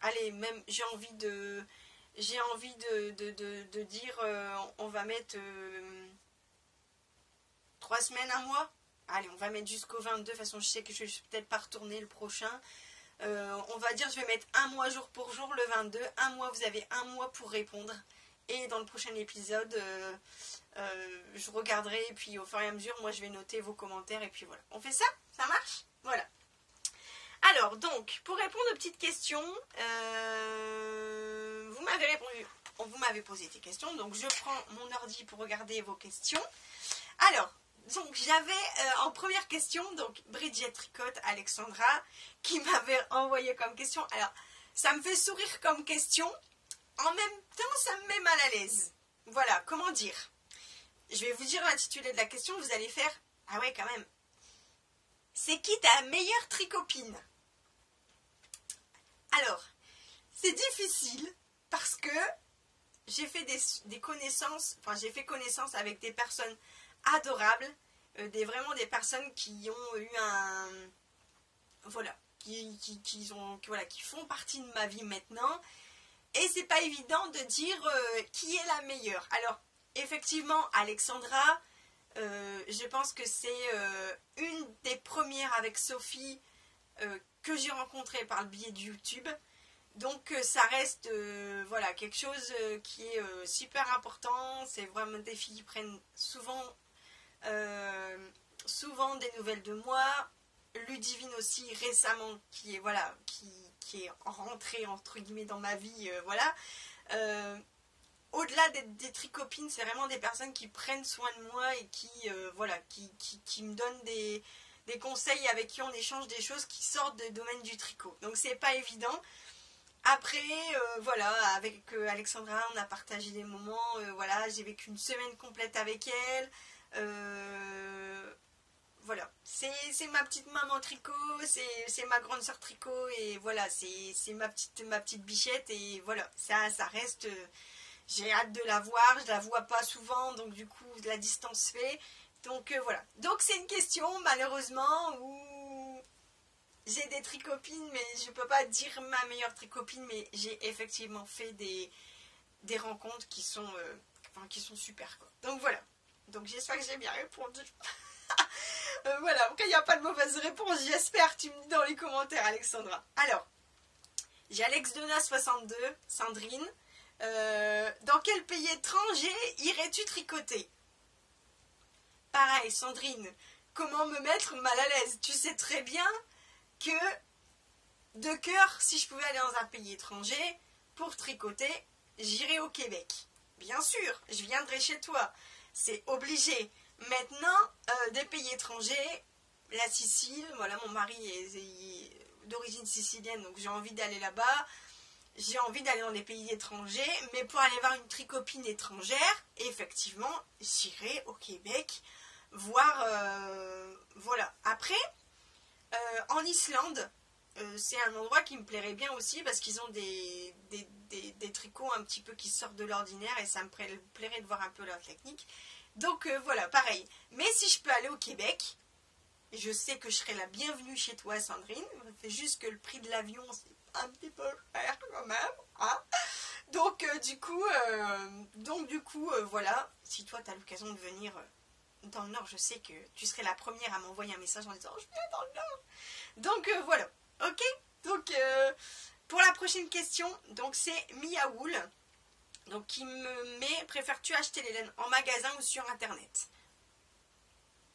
allez, même j'ai envie de dire on va mettre 3 semaines, un mois. Allez, on va mettre jusqu'au 22. De toute façon, je sais que je ne vais peut-être pas retourner le prochain. On va dire, je vais mettre un mois jour pour jour, le 22. Un mois, vous avez un mois pour répondre. Et dans le prochain épisode, je regarderai. Et puis, au fur et à mesure, moi, je vais noter vos commentaires. Et puis, voilà. On fait ça? Ça marche? Voilà. Alors, donc, pour répondre aux petites questions, vous m'avez posé des questions, donc je prends mon ordi pour regarder vos questions. Alors, donc j'avais en première question, donc Bridget Tricotte Alexandra, qui m'avait envoyé comme question. Alors, ça me fait sourire comme question, en même temps, ça me met mal à l'aise. Voilà, comment dire? Je vais vous dire l'intitulé de la question, vous allez faire, ah ouais, quand même. C'est qui ta meilleure tricopine? Alors, c'est difficile parce que j'ai fait des connaissances, enfin j'ai fait connaissance avec des personnes adorables, vraiment des personnes qui ont eu un... Voilà, qui font partie de ma vie maintenant. Et c'est pas évident de dire qui est la meilleure. Alors, effectivement, Alexandra, je pense que c'est une des premières avec Sophie que j'ai rencontrée par le biais de YouTube. Donc ça reste voilà, quelque chose qui est super important. C'est vraiment des filles qui prennent souvent des nouvelles de moi. Ludivine aussi récemment qui est voilà, qui est rentrée entre guillemets dans ma vie, voilà. Au-delà des tricopines, c'est vraiment des personnes qui prennent soin de moi et qui voilà, qui me donnent des conseils, avec qui on échange des choses qui sortent du domaine du tricot. Donc c'est pas évident. Après, voilà, avec Alexandra, on a partagé des moments, voilà, j'ai vécu une semaine complète avec elle. Voilà, c'est ma petite maman tricot, c'est ma grande sœur tricot, et voilà, c'est ma petite bichette, et voilà, ça reste, j'ai hâte de la voir, je la vois pas souvent, donc du coup, la distance fait, donc voilà. Donc c'est une question, malheureusement, où j'ai des tricopines, mais je peux pas dire ma meilleure tricopine, mais j'ai effectivement fait des rencontres qui sont super, quoi. Donc voilà, donc j'espère que j'ai bien répondu. Voilà, après il n'y a pas de mauvaise réponse, j'espère, tu me dis dans les commentaires, Alexandra. Alors, j'ai AlexDona62, Sandrine. Dans quel pays étranger irais-tu tricoter? Pareil, Sandrine, comment me mettre mal à l'aise? Tu sais très bien que, de cœur, si je pouvais aller dans un pays étranger pour tricoter, j'irais au Québec. Bien sûr, je viendrai chez toi, c'est obligé. Maintenant, des pays étrangers, la Sicile, voilà, mon mari est d'origine sicilienne, donc j'ai envie d'aller là-bas. J'ai envie d'aller dans des pays étrangers, mais pour aller voir une tricopine étrangère, effectivement, j'irai au Québec voir, voilà. Après, en Islande, c'est un endroit qui me plairait bien aussi parce qu'ils ont des tricots un petit peu qui sortent de l'ordinaire et ça me plairait de voir un peu leur technique. Donc voilà, pareil. Mais si je peux aller au Québec, je sais que je serai la bienvenue chez toi, Sandrine. C'est juste que le prix de l'avion, c'est un petit peu cher quand même. Hein, donc du coup, voilà. Si toi, tu as l'occasion de venir dans le Nord, je sais que tu serais la première à m'envoyer un message en disant « Je viens dans le Nord ». Donc voilà, ok. Donc pour la prochaine question, donc c'est Miaoul. Donc qui me met, préfères-tu acheter les laines en magasin ou sur internet?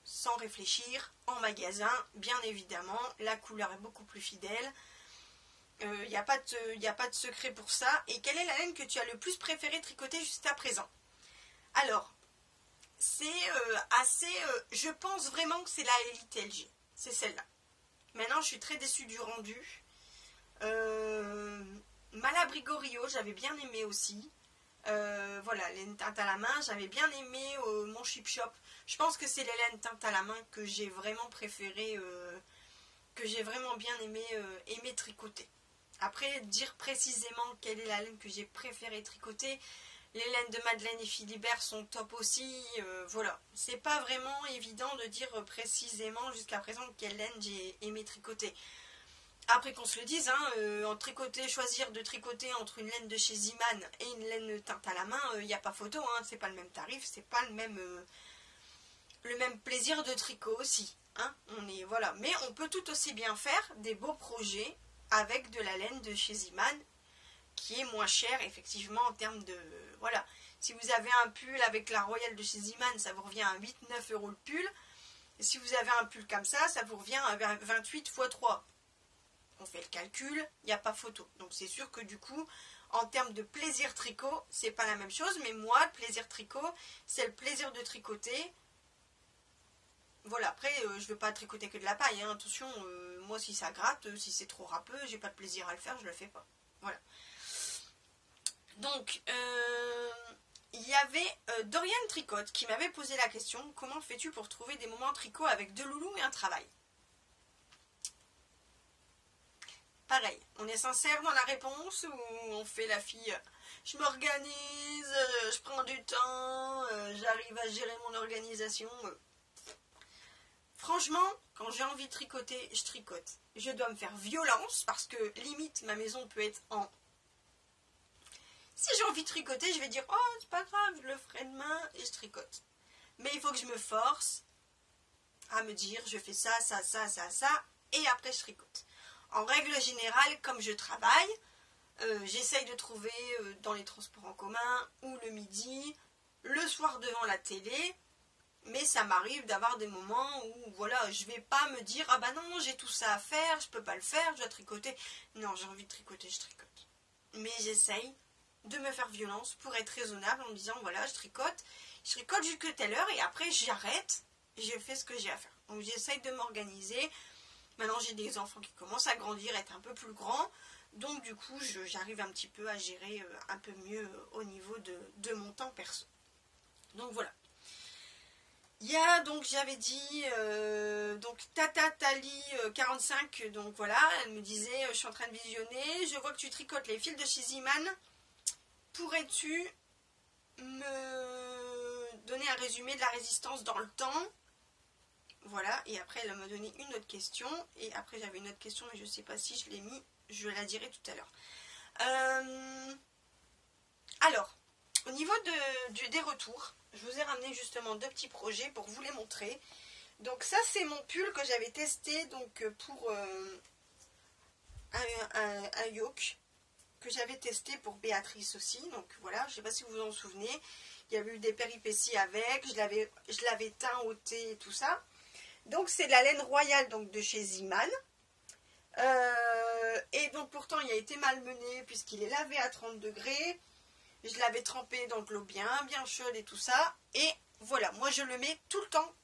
Sans réfléchir, en magasin, bien évidemment, la couleur est beaucoup plus fidèle. Il n'y a pas de secret pour ça. Et quelle est la laine que tu as le plus préféré tricoter jusqu'à présent? Alors, c'est je pense vraiment que c'est la Elite LG. C'est celle-là. Maintenant, je suis très déçue du rendu. Malabrigo j'avais bien aimé aussi. Voilà, les laines teintes à la main, j'avais bien aimé mon Chip Shop. Je pense que c'est les laines teintes à la main que j'ai vraiment préféré, que j'ai vraiment bien aimé tricoter. Après, dire précisément quelle est la laine que j'ai préféré tricoter, les laines de Madeleine et Philibert sont top aussi. Voilà, c'est pas vraiment évident de dire précisément jusqu'à présent quelle laine j'ai aimé tricoter. Après qu'on se le dise, hein, choisir de tricoter entre une laine de chez Ziman et une laine teinte à la main, il n'y a pas photo, hein, c'est pas le même tarif, c'est pas le même plaisir de tricot aussi. Hein, voilà. Mais on peut tout aussi bien faire des beaux projets avec de la laine de chez Ziman, qui est moins chère effectivement en termes de... Voilà. Si vous avez un pull avec la Royale de chez Ziman, ça vous revient à 8-9 € le pull. Et si vous avez un pull comme ça vous revient à 28 x 3. On fait le calcul, il n'y a pas photo. Donc c'est sûr que du coup, en termes de plaisir tricot, c'est pas la même chose. Mais moi, le plaisir tricot, c'est le plaisir de tricoter. Voilà, après, je ne veux pas tricoter que de la paille. Hein. Attention, moi si ça gratte, si c'est trop râpeux, j'ai pas de plaisir à le faire, je le fais pas. Voilà. Donc, il y avait Dorian Tricote qui m'avait posé la question, comment fais-tu pour trouver des moments tricot avec deux loulous et un travail? Pareil, on est sincère dans la réponse ou on fait la fille, je m'organise, je prends du temps, j'arrive à gérer mon organisation. Franchement, quand j'ai envie de tricoter, je tricote. Je dois me faire violence parce que limite ma maison peut être en... Si j'ai envie de tricoter, je vais dire, oh c'est pas grave, je le ferai demain et je tricote. Mais il faut que je me force à me dire, je fais ça, ça, ça, ça, ça, et après je tricote. En règle générale, comme je travaille, j'essaye de trouver dans les transports en commun ou le midi, le soir devant la télé, mais ça m'arrive d'avoir des moments où voilà, je vais pas me dire ah bah non, j'ai tout ça à faire, je peux pas le faire, je dois tricoter. Non, j'ai envie de tricoter, je tricote. Mais j'essaye de me faire violence pour être raisonnable en me disant voilà, je tricote jusqu'à telle heure et après j'arrête et je fais ce que j'ai à faire. Donc j'essaye de m'organiser. Maintenant, j'ai des enfants qui commencent à grandir, être un peu plus grands. Donc du coup, j'arrive un petit peu à gérer un peu mieux au niveau de mon temps perso. Donc voilà. Il y a donc, j'avais dit, donc Tata Tali 45, donc voilà, elle me disait, je suis en train de visionner, je vois que tu tricotes les fils de chez Ziman. Pourrais-tu me donner un résumé de la résistance dans le temps? Voilà, et après elle m'a donné une autre question, et après j'avais une autre question, mais je ne sais pas si je l'ai mis, je la dirai tout à l'heure. Alors, au niveau des retours, je vous ai ramené justement 2 petits projets pour vous les montrer. Donc ça c'est mon pull que j'avais testé donc pour un yoke que j'avais testé pour Béatrice aussi. Donc voilà, je ne sais pas si vous vous en souvenez. Il y avait eu des péripéties avec, je l'avais teint au thé et tout ça. Donc c'est de la laine royale donc de chez Ziman. Et donc pourtant il a été malmené puisqu'il est lavé à 30 degrés. Je l'avais trempé dans de l'eau bien chaude et tout ça. Et voilà, moi je le mets tout le temps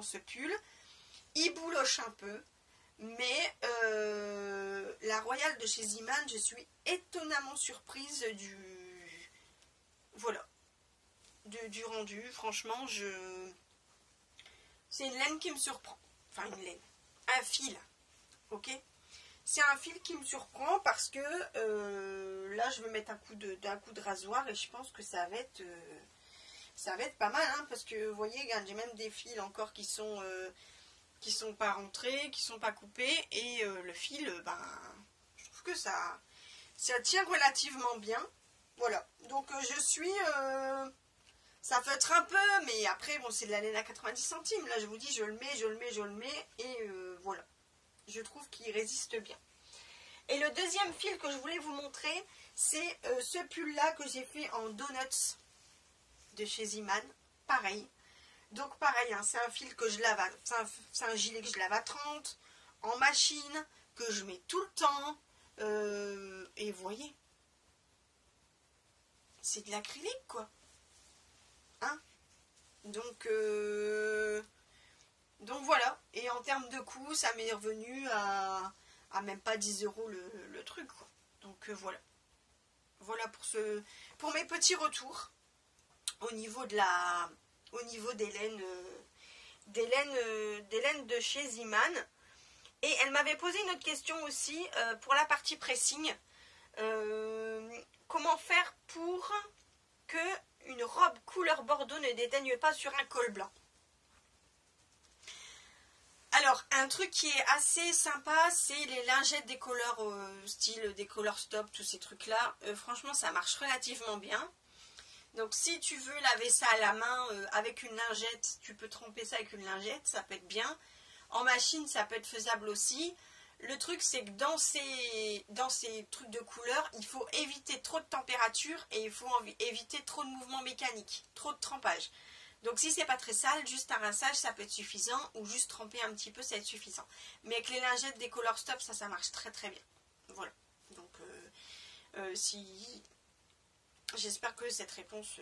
ce pull. Il bouloche un peu. Mais la royale de chez Ziman, je suis étonnamment surprise du rendu. Franchement, c'est une laine qui me surprend. Enfin une laine. Un fil. Ok ? C'est un fil qui me surprend parce que là je vais mettre un coup de rasoir et je pense que ça va être pas mal hein, parce que vous voyez, j'ai même des fils encore qui sont pas rentrés, qui sont pas coupés et le fil, je trouve que ça tient relativement bien. Voilà, donc ça feutre un peu, mais après bon c'est de la laine à 90 centimes. Là je vous dis je le mets et voilà. Je trouve qu'il résiste bien. Et le deuxième fil que je voulais vous montrer, c'est ce pull-là que j'ai fait en donuts de chez Ziman. Pareil. Donc pareil, hein, c'est un fil que je lave, c'est un gilet que je lave à 30, en machine, que je mets tout le temps. Et vous voyez, c'est de l'acrylique quoi. Hein? Donc voilà, et en termes de coût, ça m'est revenu à même pas 10 € le truc, quoi. Donc voilà. Voilà pour mes petits retours au niveau des laines, des laines de chez Ziman. Et elle m'avait posé une autre question aussi pour la partie pressing. Comment faire pour que une robe couleur bordeaux ne déteigne pas sur un col blanc? Alors, un truc qui est assez sympa, c'est les lingettes des couleurs style des color stop, tous ces trucs-là. Franchement, ça marche relativement bien. Donc, si tu veux laver ça à la main avec une lingette, tu peux tremper ça avec une lingette, ça peut être bien. En machine, ça peut être faisable aussi. Le truc, c'est que dans ces trucs de couleur, il faut éviter trop de température et il faut éviter trop de mouvements mécaniques, trop de trempage. Donc si c'est pas très sale, juste un rinçage ça peut être suffisant, ou juste tremper un petit peu ça va être suffisant. Mais avec les lingettes des Color Stop, ça marche très très bien. Voilà. Donc j'espère que cette réponse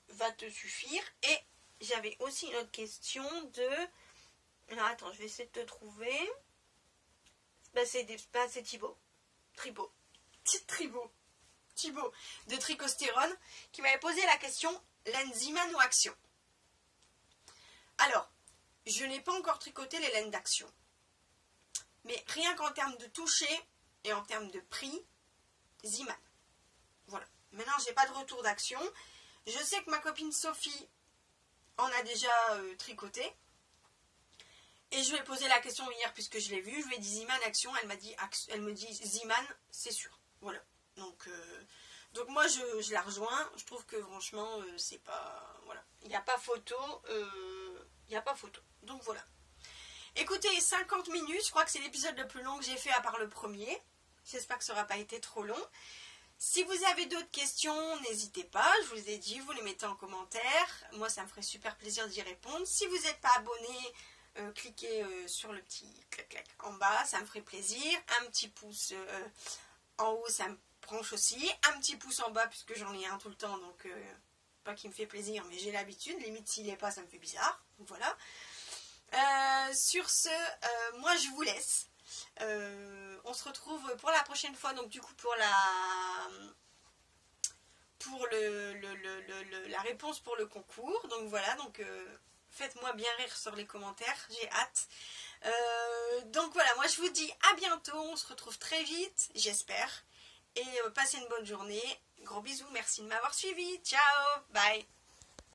va te suffire. Et j'avais aussi une autre question de... Alors attends, je vais essayer de te trouver. C'est Thibaut de Tricostérone qui m'avait posé la question laine Ziman ou Action. Alors, je n'ai pas encore tricoté les laines d'Action. Mais rien qu'en termes de toucher et en termes de prix, Ziman. Voilà. Maintenant, j'ai pas de retour d'Action. Je sais que ma copine Sophie en a déjà tricoté. Et je lui ai posé la question hier puisque je l'ai vue. Je lui ai dit Ziman Action. Elle me dit Ziman, c'est sûr. Voilà. Donc moi, je la rejoins. Je trouve que franchement, c'est pas... Voilà. Il n'y a pas photo. Donc voilà. Écoutez, 50 minutes. Je crois que c'est l'épisode le plus long que j'ai fait à part le premier. J'espère que ça n'aura pas été trop long. Si vous avez d'autres questions, n'hésitez pas. Je vous ai dit, vous les mettez en commentaire. Moi, ça me ferait super plaisir d'y répondre. Si vous n'êtes pas abonné, cliquez sur le petit clac-clac en bas. Ça me ferait plaisir. Un petit pouce en haut, ça me branche aussi. Un petit pouce en bas, puisque j'en ai un tout le temps. Donc, pas qu'il me fait plaisir, mais j'ai l'habitude. Limite, s'il n'est pas, ça me fait bizarre. Donc, voilà. Sur ce, moi je vous laisse. On se retrouve pour la prochaine fois, donc du coup pour la réponse pour le concours. Donc voilà, donc faites-moi bien rire sur les commentaires, j'ai hâte. Donc voilà, moi je vous dis à bientôt, on se retrouve très vite, j'espère. Et passez une bonne journée. Gros bisous, merci de m'avoir suivi. Ciao, bye.